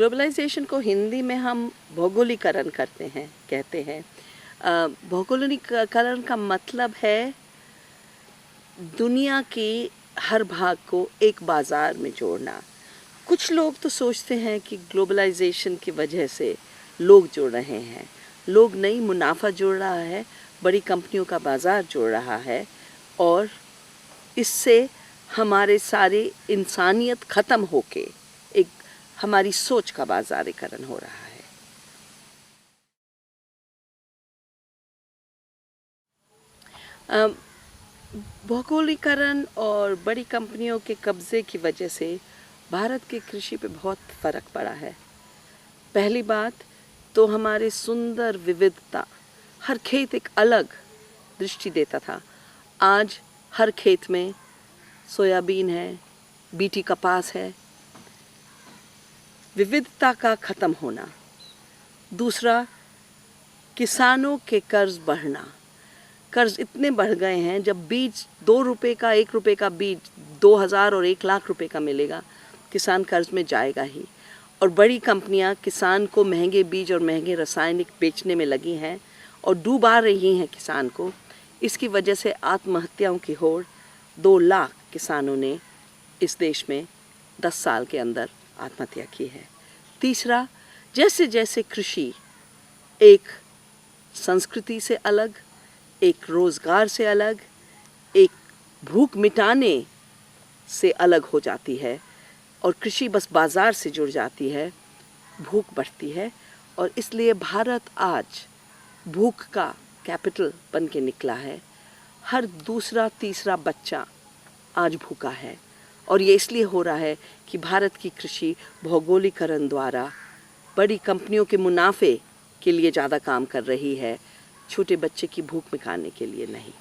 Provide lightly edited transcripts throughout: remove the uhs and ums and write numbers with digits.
Globalisation को हिंदी में हम भौगोलिकरण कहते हैं। भौगोलिकरण का मतलब है दुनिया के हर भाग को एक बाज़ार में जोड़ना। कुछ लोग तो सोचते हैं कि ग्लोबलाइजेशन की वजह से लोग जुड़ रहे हैं। लोग नहीं, मुनाफा जुड़ रहा है, बड़ी कंपनियों का बाज़ार जुड़ रहा है और इससे हमारे सारे इंसानियत ख़त्म होके एक हमारी सोच का बाज़ारीकरण हो रहा है। भौगोलिकरण और बड़ी कंपनियों के कब्ज़े की वजह से भारत की कृषि पे बहुत फ़र्क पड़ा है। पहली बात तो हमारे सुंदर विविधता, हर खेत एक अलग दृष्टि देता था। आज हर खेत में सोयाबीन है, बीटी कपास है। विविधता का ख़त्म होना। दूसरा, किसानों के कर्ज बढ़ना। कर्ज इतने बढ़ गए हैं, जब बीज 2 रुपये का, 1 रुपये का बीज 2000 और 1 लाख रुपए का मिलेगा, किसान कर्ज में जाएगा ही। और बड़ी कंपनियां किसान को महंगे बीज और महंगे रासायनिक बेचने में लगी हैं और डूबा रही हैं किसान को। इसकी वजह से आत्महत्याओं की होड़, 2 लाख किसानों ने इस देश में 10 साल के अंदर आत्महत्या की है। तीसरा, जैसे जैसे कृषि एक संस्कृति से अलग, एक रोज़गार से अलग, एक भूख मिटाने से अलग हो जाती है और कृषि बस बाज़ार से जुड़ जाती है, भूख बढ़ती है। और इसलिए भारत आज भूख का कैपिटल बन के निकला है। हर दूसरा तीसरा बच्चा आज भूखा है और ये इसलिए हो रहा है कि भारत की कृषि भौगोलिकरण द्वारा बड़ी कंपनियों के मुनाफे के लिए ज़्यादा काम कर रही है, छोटे बच्चे की भूख मिटाने के लिए नहीं।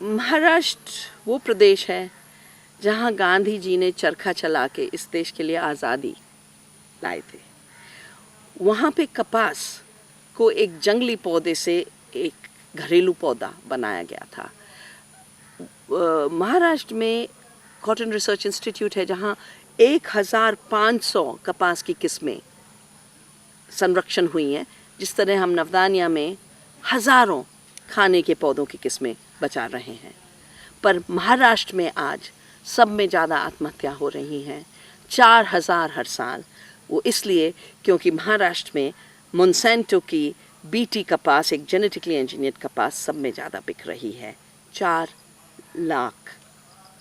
महाराष्ट्र वो प्रदेश है जहाँ गांधी जी ने चरखा चला के इस देश के लिए आज़ादी लाए थे। वहाँ पे कपास को एक जंगली पौधे से एक घरेलू पौधा बनाया गया था। महाराष्ट्र में कॉटन रिसर्च इंस्टीट्यूट है जहाँ 1500 कपास की किस्में संरक्षण हुई हैं। जिस तरह हम नवदानिया में हज़ारों खाने के पौधों की किस्में बचा रहे हैं, पर महाराष्ट्र में आज सब में ज़्यादा आत्महत्या हो रही हैं, 4000 हर साल। वो इसलिए क्योंकि महाराष्ट्र में मोनसेंटो की बीटी कपास, एक जेनेटिकली इंजीनियर्ड कपास, सब में ज़्यादा बिक रही है। 4 लाख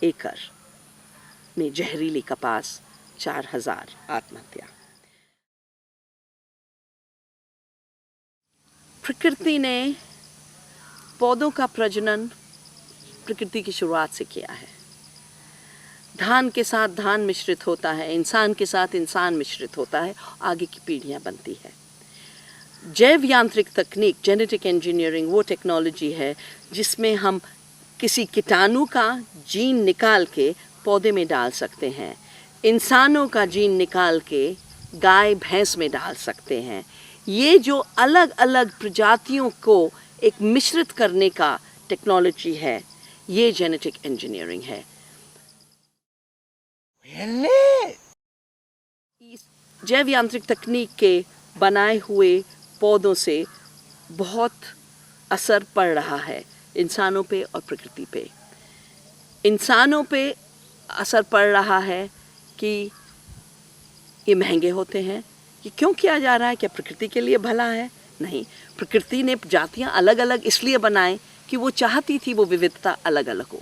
एकड़ में जहरीली कपास, 4000 आत्महत्या। प्रकृति ने पौधों का प्रजनन प्रकृति की शुरुआत से किया है। धान के साथ धान मिश्रित होता है, इंसान के साथ इंसान मिश्रित होता है, आगे की पीढ़ियां बनती है। जैव यांत्रिक तकनीक, जेनेटिक इंजीनियरिंग, वो टेक्नोलॉजी है जिसमें हम किसी कीटाणु का जीन निकाल के पौधे में डाल सकते हैं, इंसानों का जीन निकाल के गाय भैंस में डाल सकते हैं। ये जो अलग अलग प्रजातियों को एक मिश्रित करने का टेक्नोलॉजी है, ये जेनेटिक इंजीनियरिंग है। इस जैव यांत्रिक तकनीक के बनाए हुए पौधों से बहुत असर पड़ रहा है इंसानों पे और प्रकृति पे। इंसानों पे असर पड़ रहा है कि ये महंगे होते हैं। ये क्यों किया जा रहा है? क्या प्रकृति के लिए भला है? नहीं, प्रकृति ने जातियां अलग अलग इसलिए बनाए कि वो चाहती थी वो विविधता अलग अलग हो।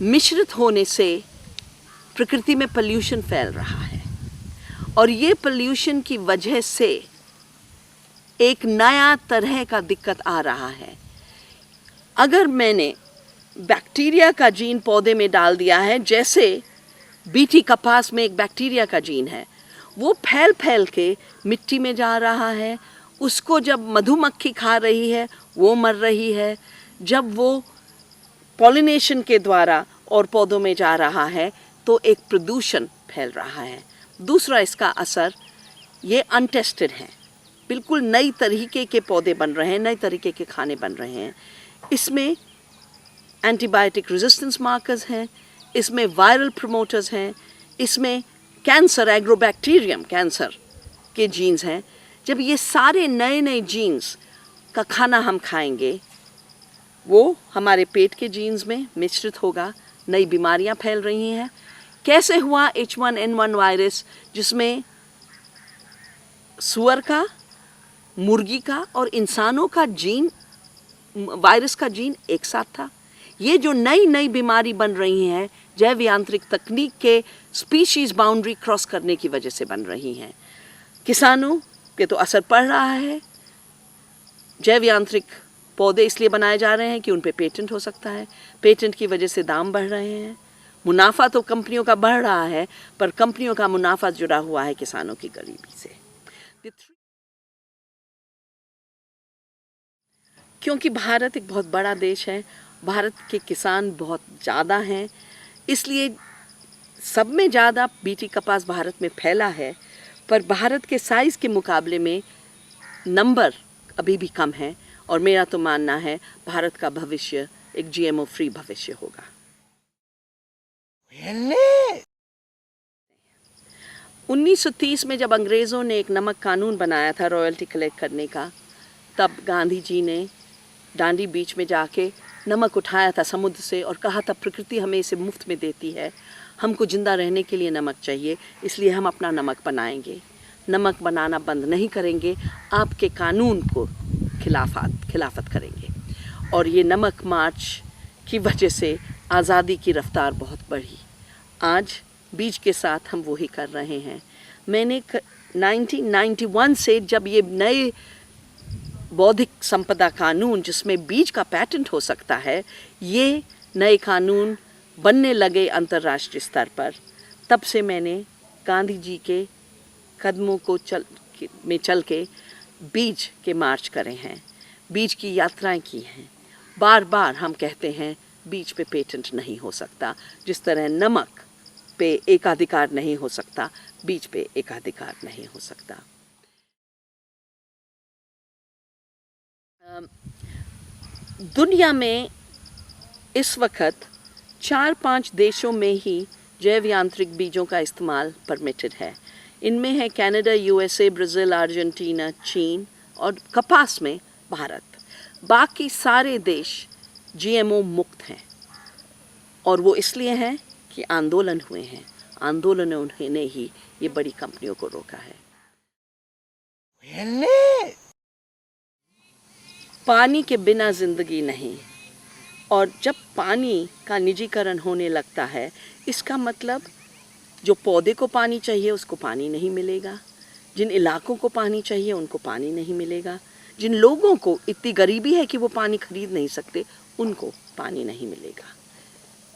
मिश्रित होने से प्रकृति में पोल्यूशन फैल रहा है और ये पोल्यूशन की वजह से एक नया तरह का दिक्कत आ रहा है। अगर मैंने बैक्टीरिया का जीन पौधे में डाल दिया है, जैसे बीटी कपास में एक बैक्टीरिया का जीन है, वो फैल फैल के मिट्टी में जा रहा है। उसको जब मधुमक्खी खा रही है वो मर रही है। जब वो पॉलिनेशन के द्वारा और पौधों में जा रहा है तो एक प्रदूषण फैल रहा है। दूसरा इसका असर, ये अनटेस्टेड है, बिल्कुल नई तरीके के पौधे बन रहे हैं, नए तरीके के खाने बन रहे हैं। इसमें एंटीबायोटिक रेजिस्टेंस मार्कर्स हैं, इसमें वायरल प्रोमोटर्स हैं, इसमें कैंसर, एग्रोबैक्टीरियम कैंसर के जीन्स हैं। जब ये सारे नए नए जीन्स का खाना हम खाएंगे, वो हमारे पेट के जीन्स में मिश्रित होगा, नई बीमारियां फैल रही हैं। कैसे हुआ H1N1 वायरस, जिसमें सुअर का, मुर्गी का और इंसानों का जीन, वायरस का जीन एक साथ था। ये जो नई नई बीमारी बन रही हैं, जैव यांत्रिक तकनीक के स्पीशीज बाउंड्री क्रॉस करने की वजह से बन रही हैं। किसानों के तो असर पड़ रहा है। जैव यांत्रिक पौधे इसलिए बनाए जा रहे हैं कि उन पे पेटेंट हो सकता है, पेटेंट की वजह से दाम बढ़ रहे हैं। मुनाफा तो कंपनियों का बढ़ रहा है, पर कंपनियों का मुनाफा जुड़ा हुआ है किसानों की गरीबी से। क्योंकि भारत एक बहुत बड़ा देश है, भारत के किसान बहुत ज़्यादा हैं, इसलिए सब में ज़्यादा बीटी कपास भारत में फैला है। पर भारत के साइज़ के मुकाबले में नंबर अभी भी कम है, और मेरा तो मानना है भारत का भविष्य एक GMO फ्री भविष्य होगा। 1930 में जब अंग्रेज़ों ने एक नमक कानून बनाया था रॉयल्टी कलेक्ट करने का, तब गांधी जी ने डांडी बीच में जाके नमक उठाया था समुद्र से और कहा था प्रकृति हमें इसे मुफ्त में देती है, हमको ज़िंदा रहने के लिए नमक चाहिए, इसलिए हम अपना नमक बनाएंगे, नमक बनाना बंद नहीं करेंगे, आपके कानून को खिलाफत करेंगे। और ये नमक मार्च की वजह से आज़ादी की रफ्तार बहुत बढ़ी। आज बीज के साथ हम वही कर रहे हैं। मैंने 1991 से जब ये नए बौद्धिक संपदा कानून, जिसमें बीज का पेटेंट हो सकता है, ये नए कानून बनने लगे अंतर्राष्ट्रीय स्तर पर, तब से मैंने गांधी जी के कदमों को चल के बीज के मार्च करे हैं, बीज की यात्राएं की हैं। बार बार हम कहते हैं बीज पे पेटेंट नहीं हो सकता, जिस तरह नमक पे एकाधिकार नहीं हो सकता, बीज पे एकाधिकार नहीं हो सकता। दुनिया में इस वक्त 4-5 देशों में ही जैव यांत्रिक बीजों का इस्तेमाल परमिटेड है। इनमें है कनाडा, USA, ब्राज़ील, अर्जेंटीना, चीन और कपास में भारत। बाकी सारे देश GMO मुक्त हैं, और वो इसलिए हैं कि आंदोलन हुए हैं, आंदोलनों ने ही ये बड़ी कंपनियों को रोका है। पानी के बिना ज़िंदगी नहीं, और जब पानी का निजीकरण होने लगता है, इसका मतलब जो पौधे को पानी चाहिए उसको पानी नहीं मिलेगा, जिन इलाकों को पानी चाहिए उनको पानी नहीं मिलेगा, जिन लोगों को इतनी गरीबी है कि वो पानी खरीद नहीं सकते उनको पानी नहीं मिलेगा।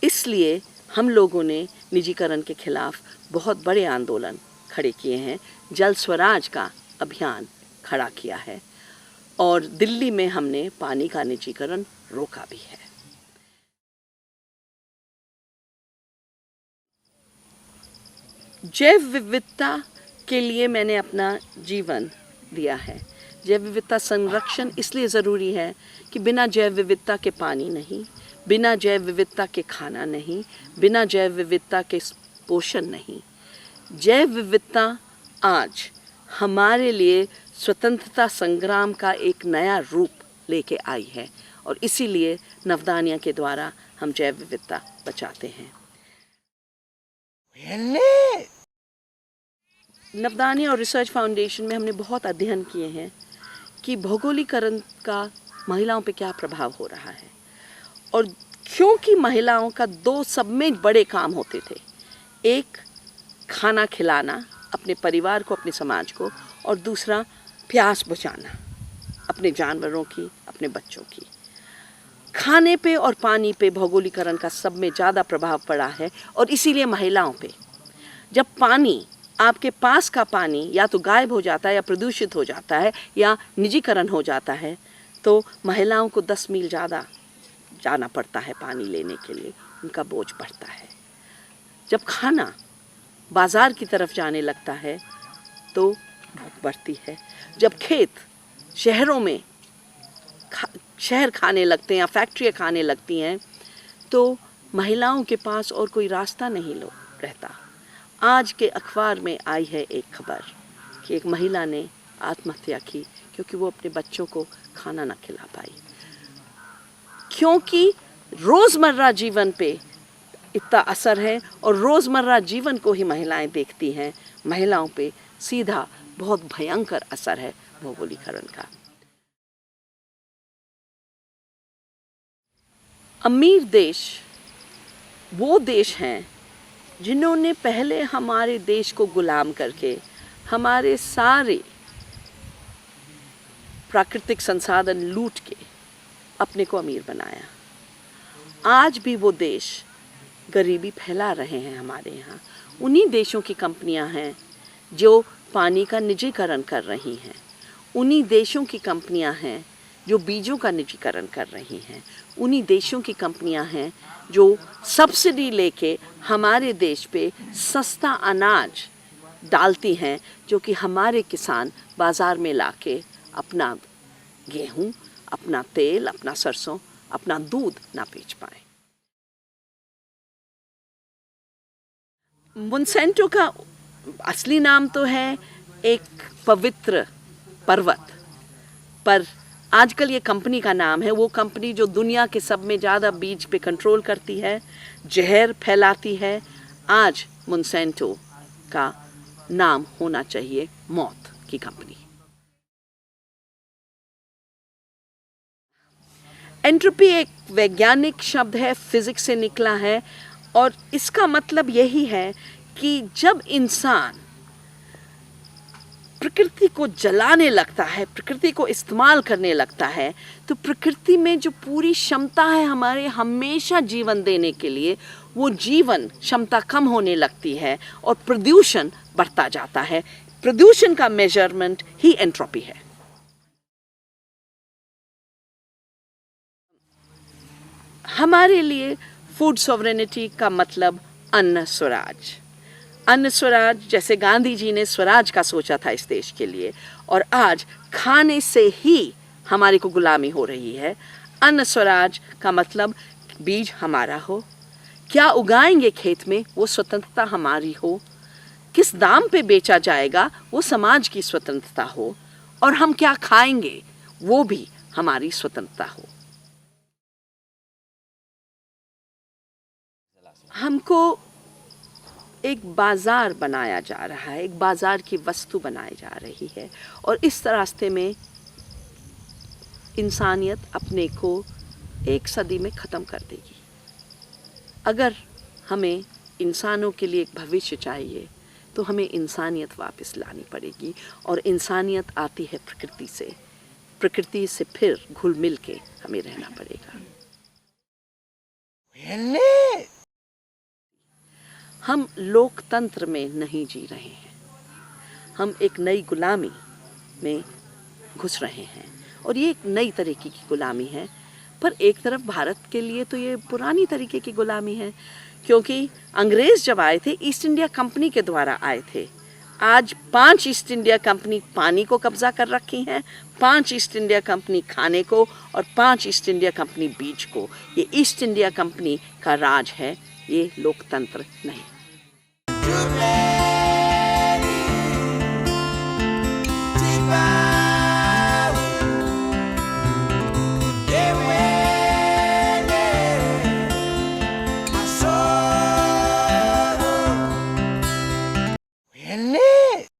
इसलिए हम लोगों ने निजीकरण के खिलाफ बहुत बड़े आंदोलन खड़े किए हैं, जल स्वराज का अभियान खड़ा किया है, और दिल्ली में हमने पानी का निजीकरण रोका भी है। जैव विविधता के लिए मैंने अपना जीवन दिया है। जैव विविधता संरक्षण इसलिए ज़रूरी है कि बिना जैव विविधता के पानी नहीं, बिना जैव विविधता के खाना नहीं, बिना जैव विविधता के पोषण नहीं। जैव विविधता आज हमारे लिए स्वतंत्रता संग्राम का एक नया रूप लेके आई है, और इसीलिए नवदानिया के द्वारा हम जैव विविधता बचाते हैं। नवदानिया और रिसर्च फाउंडेशन में हमने बहुत अध्ययन किए हैं कि भौगोलिकरण का महिलाओं पे क्या प्रभाव हो रहा है, और क्योंकि महिलाओं का 2 सब में बड़े काम होते थे, एक खाना खिलाना अपने परिवार को, अपने समाज को, और दूसरा प्यास बुझाना अपने जानवरों की, अपने बच्चों की। खाने पे और पानी पे भौगोलिकरण का सब में ज़्यादा प्रभाव पड़ा है, और इसीलिए महिलाओं पे जब पानी, आपके पास का पानी या तो गायब हो जाता है या प्रदूषित हो जाता है या निजीकरण हो जाता है, तो महिलाओं को 10 मील ज़्यादा जाना पड़ता है पानी लेने के लिए, उनका बोझ बढ़ता है। जब खाना बाज़ार की तरफ जाने लगता है तो भूख बढ़ती है। जब खेत शहरों में शहर खाने लगते हैं या फैक्ट्रियाँ खाने लगती हैं, तो महिलाओं के पास और कोई रास्ता नहीं रहता। आज के अखबार में आई है एक खबर कि एक महिला ने आत्महत्या की क्योंकि वो अपने बच्चों को खाना न खिला पाई, क्योंकि रोज़मर्रा जीवन पे इतना असर है और रोज़मर्रा जीवन को ही महिलाएं देखती हैं। महिलाओं पे सीधा बहुत भयंकर असर है भौगोलिकरण का। अमीर देश वो देश हैं जिन्होंने पहले हमारे देश को गुलाम करके हमारे सारे प्राकृतिक संसाधन लूट के अपने को अमीर बनाया। आज भी वो देश गरीबी फैला रहे हैं हमारे यहाँ। उन्हीं देशों की कंपनियां हैं जो पानी का निजीकरण कर रही हैं। उन्हीं देशों की कंपनियां हैं जो बीजों का निजीकरण कर रही हैं। उन्हीं देशों की कंपनियां हैं जो सब्सिडी लेके हमारे देश पे सस्ता अनाज डालती हैं, जो कि हमारे किसान बाज़ार में लाके अपना गेहूं, अपना तेल, अपना सरसों, अपना दूध ना बेच पाए। मोन्सेंटो का असली नाम तो है एक पवित्र पर्वत, पर आजकल ये कंपनी का नाम है। वो कंपनी जो दुनिया के सब में ज़्यादा बीज पे कंट्रोल करती है, जहर फैलाती है। आज मोन्सेंटो का नाम होना चाहिए मौत की कंपनी। एंट्रोपी एक वैज्ञानिक शब्द है, फिजिक्स से निकला है, और इसका मतलब यही है कि जब इंसान प्रकृति को जलाने लगता है, प्रकृति को इस्तेमाल करने लगता है, तो प्रकृति में जो पूरी क्षमता है हमारे हमेशा जीवन देने के लिए, वो जीवन क्षमता कम होने लगती है और प्रदूषण बढ़ता जाता है। प्रदूषण का मेजरमेंट ही एंट्रोपी है। हमारे लिए फूड सॉवरेनिटी का मतलब अन्न स्वराज। अन्न स्वराज, जैसे गांधी जी ने स्वराज का सोचा था इस देश के लिए, और आज खाने से ही हमारे को गुलामी हो रही है। अन्न स्वराज का मतलब बीज हमारा हो, क्या उगाएंगे खेत में वो स्वतंत्रता हमारी हो, किस दाम पे बेचा जाएगा वो समाज की स्वतंत्रता हो, और हम क्या खाएंगे वो भी हमारी स्वतंत्रता हो। हमको एक बाज़ार बनाया जा रहा है, एक बाज़ार की वस्तु बनाई जा रही है, और इस रास्ते में इंसानियत अपने को एक सदी में ख़त्म कर देगी। अगर हमें इंसानों के लिए एक भविष्य चाहिए तो हमें इंसानियत वापस लानी पड़ेगी, और इंसानियत आती है प्रकृति से। प्रकृति से फिर घुल मिल के हमें रहना पड़ेगा। हम लोकतंत्र में नहीं जी रहे हैं, हम एक नई गुलामी में घुस रहे हैं, और ये एक नई तरीके की गुलामी है। पर एक तरफ भारत के लिए तो ये पुरानी तरीके की गुलामी है, क्योंकि अंग्रेज़ जब आए थे ईस्ट इंडिया कंपनी के द्वारा आए थे। आज 5 ईस्ट इंडिया कंपनी पानी को कब्जा कर रखी हैं, 5 ईस्ट इंडिया कंपनी खाने को, और 5 ईस्ट इंडिया कंपनी बीज को। ये ईस्ट इंडिया कंपनी का राज है, ये लोकतंत्र नहीं।